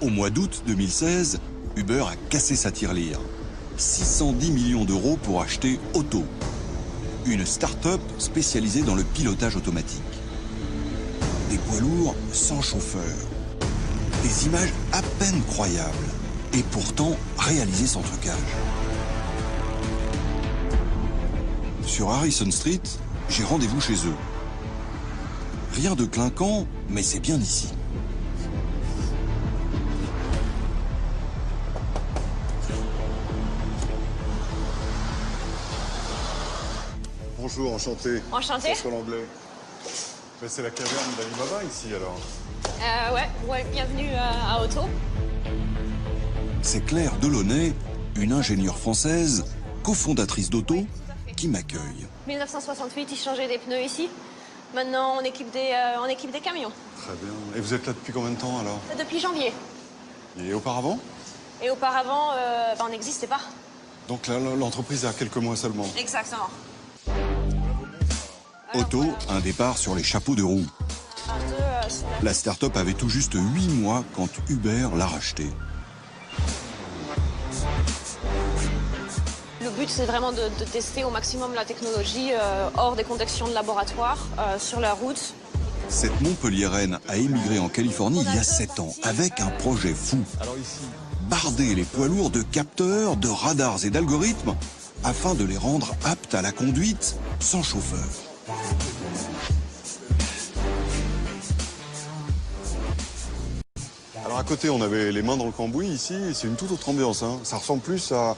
Au mois d'août 2016, Uber a cassé sa tirelire. 610 millions d'euros pour acheter Otto, une start-up spécialisée dans le pilotage automatique. Des poids lourds sans chauffeur. Des images à peine croyables. Et pourtant réalisées sans trucage. Sur Harrison Street, j'ai rendez-vous chez eux. Rien de clinquant, mais c'est bien ici. Bonjour, enchanté. Enchanté. François Langlais. C'est la caverne d'Alibaba ici alors. Ouais, bienvenue à Otto. C'est Claire Delaunay, une ingénieure française, cofondatrice d'Otto, qui m'accueille. 1968, ils changeaient des pneus ici. Maintenant, on équipe des camions. Très bien. Et vous êtes là depuis combien de temps alors? Depuis janvier. Et auparavant? Et auparavant, on n'existait pas. Donc là, l'entreprise a quelques mois seulement. Exactement. Otto, un départ sur les chapeaux de roue. La start-up avait tout juste 8 mois quand Uber l'a racheté. Le but, c'est vraiment de tester au maximum la technologie hors des conditions de laboratoire, sur la route. Cette Montpelliéraine a émigré en Californie il y a 7 ans, avec un projet fou. Barder les poids lourds de capteurs, de radars et d'algorithmes, afin de les rendre aptes à la conduite sans chauffeur. Alors à côté, on avait les mains dans le cambouis ici, et c'est une toute autre ambiance. Hein. Ça ressemble plus à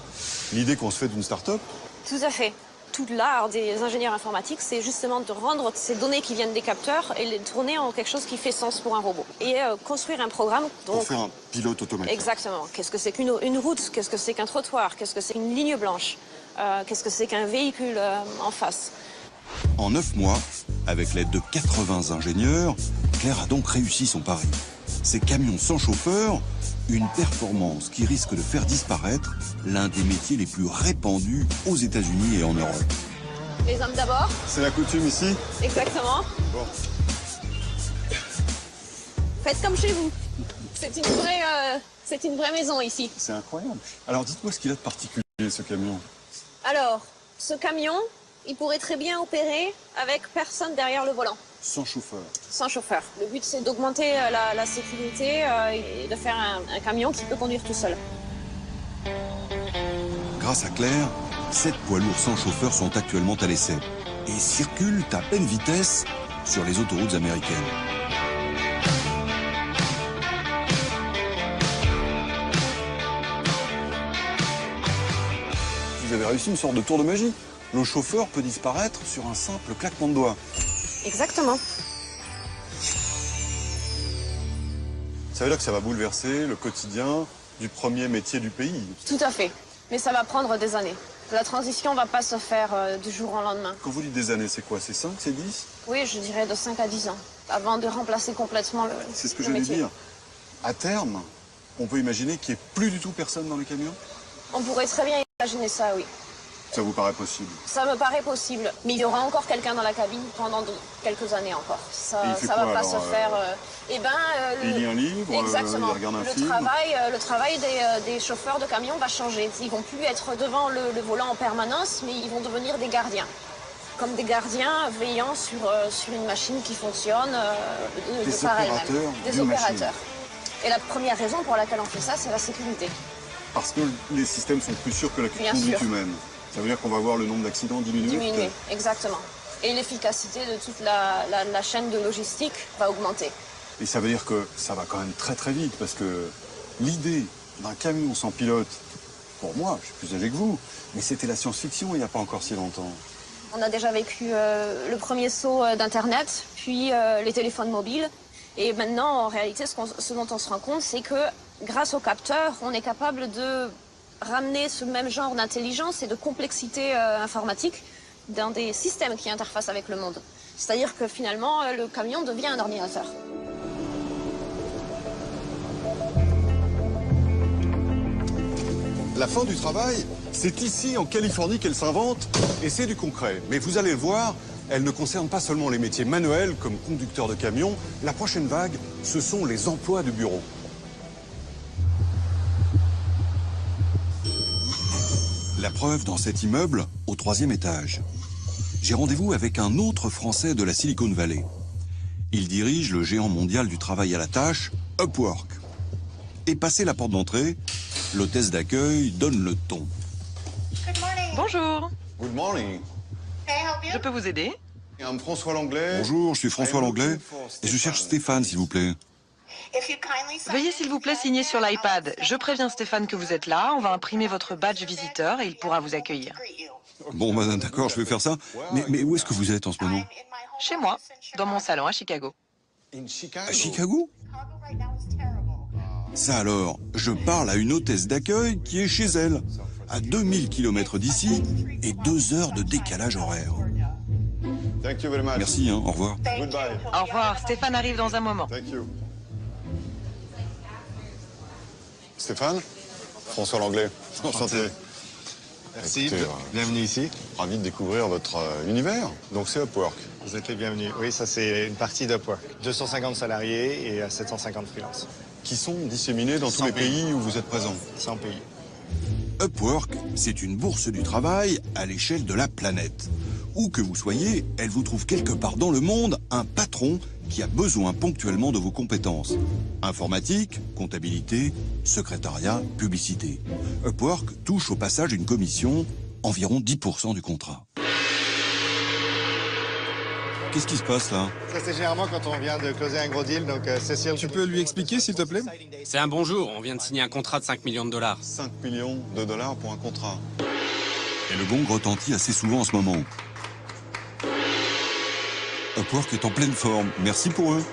l'idée qu'on se fait d'une start-up. Tout à fait. Tout l'art des ingénieurs informatiques, c'est justement de rendre ces données qui viennent des capteurs et les tourner en quelque chose qui fait sens pour un robot. Et construire un programme. Donc, pour faire un pilote automatique. Exactement. Qu'est-ce que c'est qu'une route? Qu'est-ce que c'est qu'un trottoir? Qu'est-ce que c'est qu'une ligne blanche? Qu'est-ce que c'est qu'un véhicule en face? En 9 mois, avec l'aide de 80 ingénieurs, Claire a donc réussi son pari. Ces camions sans chauffeur, une performance qui risque de faire disparaître l'un des métiers les plus répandus aux États-Unis et en Europe. Les hommes d'abord. C'est la coutume ici? Exactement. Bon. Faites comme chez vous. C'est une vraie maison ici. C'est incroyable. Alors dites-moi ce qu'il a de particulier, ce camion. Alors, ce camion, il pourrait très bien opérer avec personne derrière le volant. Sans chauffeur. Sans chauffeur. Le but, c'est d'augmenter la sécurité et de faire un camion qui peut conduire tout seul. Grâce à Claire, 7 poids lourds sans chauffeur sont actuellement à l'essai et circulent à pleine vitesse sur les autoroutes américaines. Vous avez réussi une sorte de tour de magie. Le chauffeur peut disparaître sur un simple claquement de doigts. Exactement. Ça veut dire que ça va bouleverser le quotidien du premier métier du pays. Tout à fait. Mais ça va prendre des années. La transition ne va pas se faire du jour au lendemain. Quand vous dites des années, c'est quoi? C'est 5, c'est 10? Oui, je dirais de 5 à 10 ans, avant de remplacer complètement le métier. C'est ce que j'allais dire. À terme, on peut imaginer qu'il n'y ait plus du tout personne dans les camions? On pourrait très bien imaginer ça, oui. Ça vous paraît possible? Ça me paraît possible, mais il y aura encore quelqu'un dans la cabine pendant quelques années encore. Ça il fait va quoi, pas alors, se faire. Il lit un livre, exactement. il regarde un le film. le travail des chauffeurs de camions va changer. Ils vont plus être devant le volant en permanence, mais ils vont devenir des gardiens. Comme des gardiens veillant sur une machine qui fonctionne Des par elle-même. opérateurs Des d'une machine. opérateurs. Et la première raison pour laquelle on fait ça, c'est la sécurité. Parce que les systèmes sont plus sûrs que la Bien conduite sûr. humaine. Ça veut dire qu'on va voir le nombre d'accidents diminuer? Diminuer, exactement. Et l'efficacité de toute la chaîne de logistique va augmenter. Et ça veut dire que ça va quand même très très vite, parce que l'idée d'un camion sans pilote, pour moi, je suis plus âgé que vous, mais c'était la science-fiction il n'y a pas encore si longtemps. On a déjà vécu le premier saut d'Internet, puis les téléphones mobiles. Et maintenant, en réalité, ce dont on se rend compte, c'est que grâce aux capteurs, on est capable de ramener ce même genre d'intelligence et de complexité informatique dans des systèmes qui interfacent avec le monde. C'est-à-dire que finalement, le camion devient un ordinateur. La fin du travail, c'est ici, en Californie, qu'elle s'invente, et c'est du concret. Mais vous allez le voir, elle ne concerne pas seulement les métiers manuels, comme conducteur de camion. La prochaine vague, ce sont les emplois de bureau. La preuve dans cet immeuble, au 3e étage. J'ai rendez-vous avec un autre Français de la Silicon Valley. Il dirige le géant mondial du travail à la tâche, Upwork. Et passé la porte d'entrée, l'hôtesse d'accueil donne le ton. Bonjour, Good morning. je peux vous aider? I'm François Langlais. Bonjour, je suis François Langlais et je cherche Stéphane, s'il vous plaît. Veuillez s'il vous plaît signer sur l'iPad. Je préviens Stéphane que vous êtes là, on va imprimer votre badge visiteur et il pourra vous accueillir. Bon, bah, d'accord, je vais faire ça. Mais où est-ce que vous êtes en ce moment? Chez moi, dans mon salon à Chicago. In Chicago. À Chicago? Ça alors, je parle à une hôtesse d'accueil qui est chez elle, à 2000 km d'ici et 2 heures de décalage horaire. Thank you very much. Merci, hein, au revoir. Goodbye. Au revoir, Stéphane arrive dans un moment. Thank you. Stéphane? François Langlais. Enchanté. Merci, Écoutez, bienvenue ici. Ravi de découvrir votre univers. Donc c'est Upwork. Vous êtes les bienvenus. Oui, ça c'est une partie d'Upwork. 250 salariés et 750 freelances. Qui sont disséminés dans tous 100 les pays où vous êtes présents. 100 pays. Upwork, c'est une bourse du travail à l'échelle de la planète. Où que vous soyez, elle vous trouve quelque part dans le monde un patron qui a besoin ponctuellement de vos compétences. Informatique, comptabilité, secrétariat, publicité. Upwork touche au passage une commission, environ 10% du contrat. Qu'est-ce qui se passe là? Ça c'est généralement quand on vient de closer un gros deal, donc Cécile... Tu peux lui expliquer, s'il te plaît? C'est un bon jour, on vient de signer un contrat de 5 millions de dollars. 5 millions de dollars pour un contrat. Et le gong retentit assez souvent en ce moment. Upwork est en pleine forme, merci pour eux.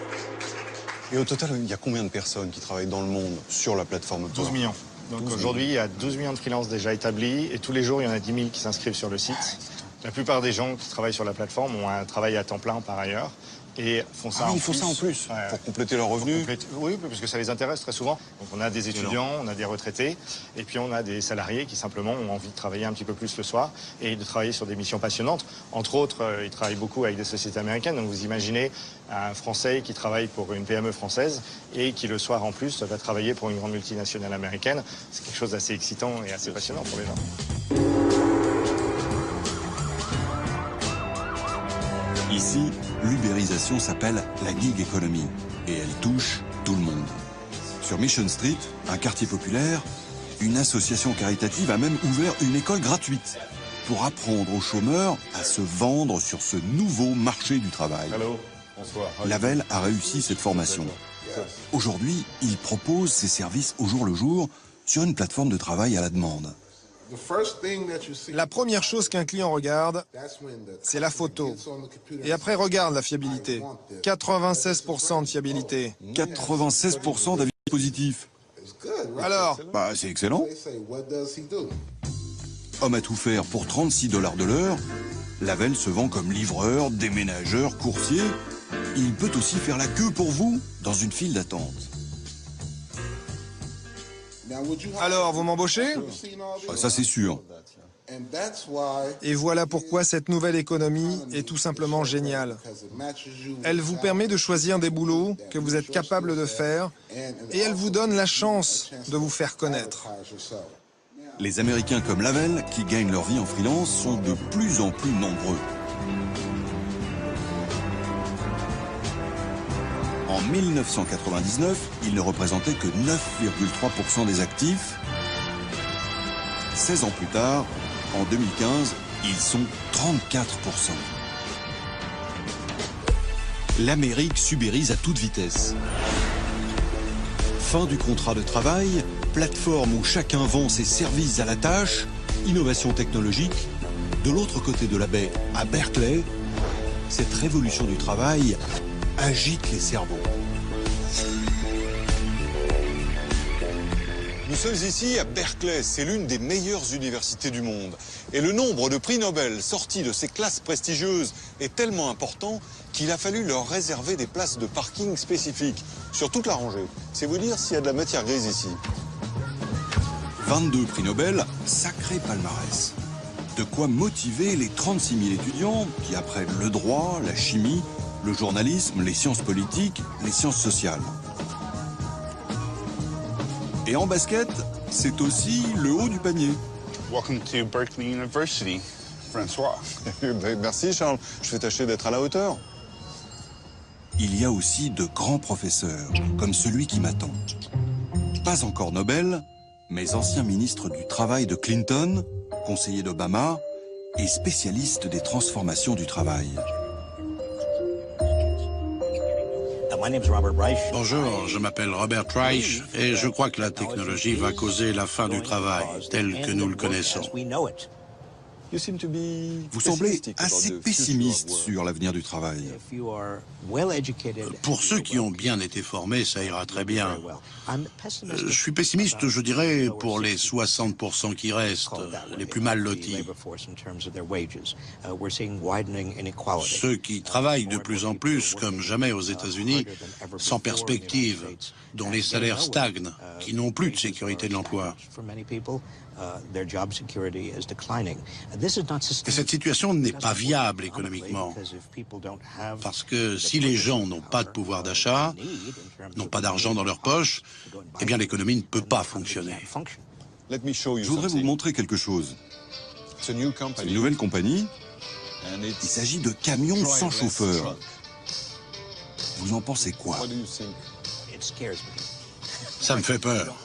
Et au total, il y a combien de personnes qui travaillent dans le monde sur la plateforme Upwork? 12 millions. Donc aujourd'hui, il y a 12 millions de freelances déjà établis et tous les jours, il y en a 10 000 qui s'inscrivent sur le site. La plupart des gens qui travaillent sur la plateforme ont un travail à temps plein par ailleurs et font ça Ah oui, en ils font ça en plus, Ouais. pour compléter leurs revenus. Oui, parce que ça les intéresse très souvent. Donc on a des étudiants, on a des retraités, et puis on a des salariés qui simplement ont envie de travailler un petit peu plus le soir et de travailler sur des missions passionnantes. Entre autres, ils travaillent beaucoup avec des sociétés américaines. Donc vous imaginez un Français qui travaille pour une PME française et qui le soir en plus va travailler pour une grande multinationale américaine. C'est quelque chose d'assez excitant et assez passionnant pour les gens. Ici, l'ubérisation s'appelle la gig economy et elle touche tout le monde. Sur Mission Street, un quartier populaire, une association caritative a même ouvert une école gratuite pour apprendre aux chômeurs à se vendre sur ce nouveau marché du travail. Hello, François. Lavel a réussi cette formation. Aujourd'hui, il propose ses services au jour le jour sur une plateforme de travail à la demande. La première chose qu'un client regarde, c'est la photo. Et après, regarde la fiabilité. 96% de fiabilité. 96% d'avis positifs. Alors, Bah, c'est excellent. Homme à tout faire pour 36 $ de l'heure, Lavel se vend comme livreur, déménageur, coursier. Il peut aussi faire la queue pour vous dans une file d'attente. alors, vous m'embauchez? Ah, ça, c'est sûr. Et voilà pourquoi cette nouvelle économie est tout simplement géniale. Elle vous permet de choisir des boulots que vous êtes capable de faire et elle vous donne la chance de vous faire connaître. Les Américains comme Lavel, qui gagnent leur vie en freelance, sont de plus en plus nombreux. En 1999, ils ne représentaient que 9,3% des actifs. 16 ans plus tard, en 2015, ils sont 34%. L'Amérique s'ubérise à toute vitesse. Fin du contrat de travail, plateforme où chacun vend ses services à la tâche, innovation technologique. De l'autre côté de la baie, à Berkeley, cette révolution du travail agite les cerveaux. Nous sommes ici à Berkeley, c'est l'une des meilleures universités du monde. Et le nombre de prix Nobel sortis de ces classes prestigieuses est tellement important qu'il a fallu leur réserver des places de parking spécifiques sur toute la rangée. C'est vous dire s'il y a de la matière grise ici. 22 prix Nobel, sacré palmarès. De quoi motiver les 36 000 étudiants qui apprennent le droit, la chimie, le journalisme, les sciences politiques, les sciences sociales. Et en basket, c'est aussi le haut du panier. Welcome to Berkeley University, François. Merci Charles, je fais tâcher d'être à la hauteur. Il y a aussi de grands professeurs, comme celui qui m'attend. Pas encore Nobel, mais ancien ministre du Travail de Clinton, conseiller d'Obama et spécialiste des transformations du travail. Bonjour, je m'appelle Robert Reich et je crois que la technologie va causer la fin du travail tel que nous le connaissons. Vous semblez assez pessimiste sur l'avenir du travail. Pour ceux qui ont bien été formés, ça ira très bien. Je suis pessimiste, je dirais, pour les 60% qui restent, les plus mal lotis. Ceux qui travaillent de plus en plus, comme jamais aux États-Unis, sans perspective, dont les salaires stagnent, qui n'ont plus de sécurité de l'emploi. Et cette situation n'est pas viable économiquement, parce que si les gens n'ont pas de pouvoir d'achat, n'ont pas d'argent dans leur poche, eh bien l'économie ne peut pas fonctionner. Je voudrais vous montrer quelque chose. C'est une nouvelle compagnie. Il s'agit de camions sans chauffeur. Vous en pensez quoi? Ça me fait peur.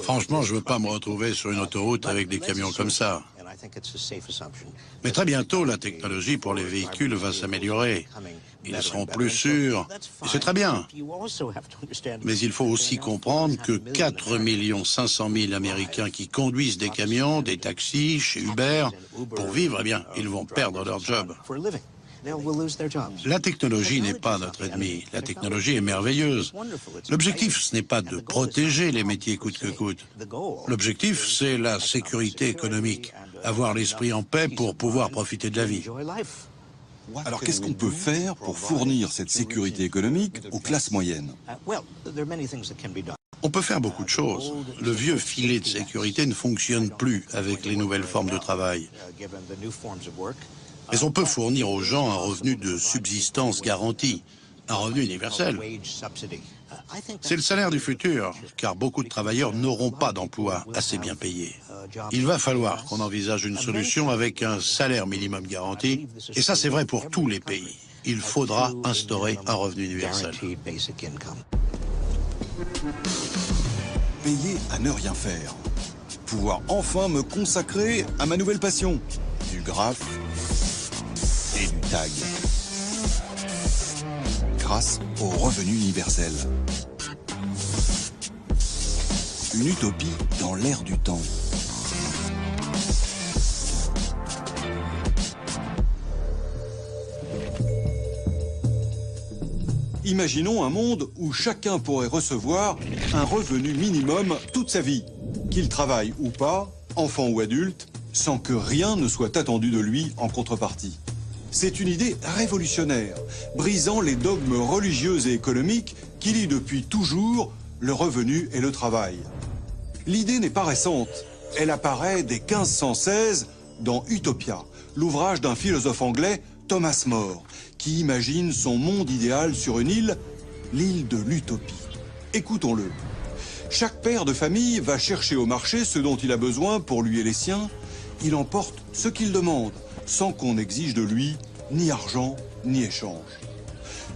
Franchement, je ne veux pas me retrouver sur une autoroute avec des camions comme ça. Mais très bientôt, la technologie pour les véhicules va s'améliorer. Ils seront plus sûrs, et c'est très bien. Mais il faut aussi comprendre que 4 500 000 Américains qui conduisent des camions, des taxis, chez Uber, pour vivre, eh bien, ils vont perdre leur job. La technologie n'est pas notre ennemi. La technologie est merveilleuse. L'objectif, ce n'est pas de protéger les métiers coûte que coûte. L'objectif, c'est la sécurité économique. Avoir l'esprit en paix pour pouvoir profiter de la vie. Alors qu'est-ce qu'on peut faire pour fournir cette sécurité économique aux classes moyennes? On peut faire beaucoup de choses. Le vieux filet de sécurité ne fonctionne plus avec les nouvelles formes de travail. Mais on peut fournir aux gens un revenu de subsistance garanti, un revenu universel. C'est le salaire du futur, car beaucoup de travailleurs n'auront pas d'emploi assez bien payé. Il va falloir qu'on envisage une solution avec un salaire minimum garanti, et ça c'est vrai pour tous les pays. Il faudra instaurer un revenu universel. Payer à ne rien faire. Pouvoir enfin me consacrer à ma nouvelle passion, du graphe et du tag. Grâce au revenu universel. Une utopie dans l'air du temps. Imaginons un monde où chacun pourrait recevoir un revenu minimum toute sa vie, qu'il travaille ou pas, enfant ou adulte, sans que rien ne soit attendu de lui en contrepartie. C'est une idée révolutionnaire, brisant les dogmes religieux et économiques qui lient depuis toujours le revenu et le travail. L'idée n'est pas récente, elle apparaît dès 1516 dans Utopia, l'ouvrage d'un philosophe anglais, Thomas More, qui imagine son monde idéal sur une île, l'île de l'utopie. Écoutons-le. Chaque père de famille va chercher au marché ce dont il a besoin pour lui et les siens. Il emporte ce qu'il demande, sans qu'on exige de lui ni argent ni échange.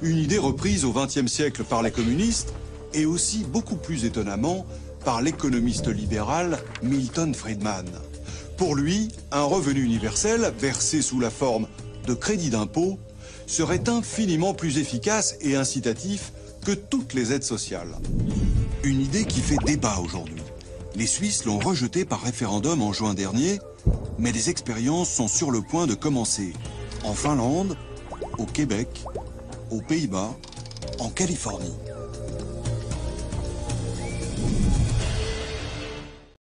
Une idée reprise au XXe siècle par les communistes et aussi beaucoup plus étonnamment par l'économiste libéral Milton Friedman. Pour lui, un revenu universel versé sous la forme de crédit d'impôt serait infiniment plus efficace et incitatif que toutes les aides sociales. Une idée qui fait débat aujourd'hui. Les Suisses l'ont rejetée par référendum en juin dernier, mais des expériences sont sur le point de commencer. En Finlande, au Québec, aux Pays-Bas, en Californie.